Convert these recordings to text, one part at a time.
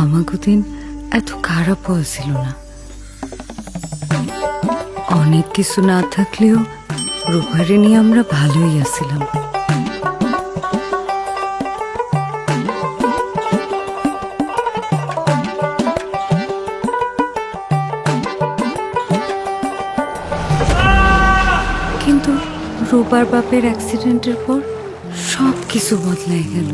আমাকে দিন এত খারাপ হয়েছিল না। অনেক কিছু না থাকলেও রূপারে নিয়ে আমরা ভালোই আছিলাম। কিন্তু রূপার বাপের অ্যাক্সিডেন্টের পর সব কিছু বদলাই গেল।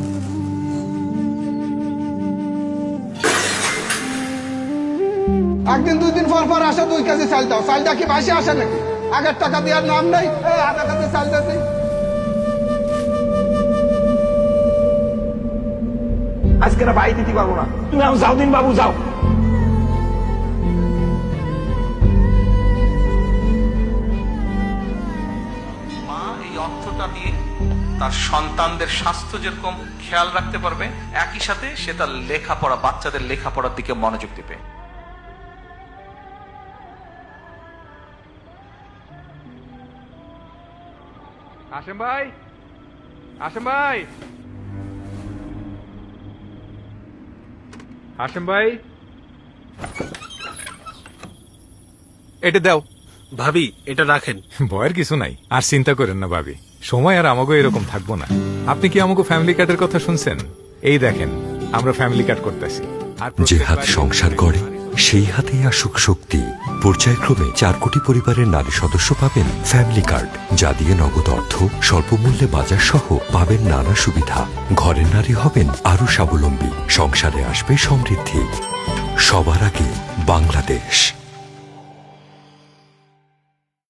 একদিন দুই দিন পর পর আসে 2 কেজি চাল দাও। চালটা কি বাসি আসে নাকি? আগের টাকা দেওয়ার নাম নেই। আধা কেজি চাল দিই। আজকে ভাই দিতে পারবো না, তুমি এখন যাও দিন বাবু, যাও। মা এই অর্থটা দিয়ে তার সন্তানদের স্বাস্থ্য যেরকম খেয়াল রাখতে পারবে, একই সাথে সে তার লেখাপড়া, বাচ্চাদের লেখাপড়ার দিকে মনোযোগ দেবে। আসেন ভাই, আসেন ভাই, আসেন ভাই, এটা দাও। ভাবি এটা রাখেন। ভয়ের কিছু নাই, আর চিন্তা করেন না ভাবি, সময় আর আমাকে এরকম থাকবো না। আপনি কি আমাকে ফ্যামিলি কার্ডের কথা শুনছেন? এই দেখেন, আমরা ফ্যামিলি কার্ড করতেছি। যে হাত সংসার করে সেই হাতেই আসুক শক্তি। পর্যায়ক্রমে 4 কোটি পরিবারের নারী সদস্য পাবেন ফ্যামিলি কার্ড, যা দিয়ে নগদ অর্থ, স্বল্প মূল্যে বাজার সহ পাবেন নানা সুবিধা। ঘরের নারী হবেন আরো স্বাবলম্বী, সংসারে আসবে সমৃদ্ধি। সবার আগে বাংলাদেশ।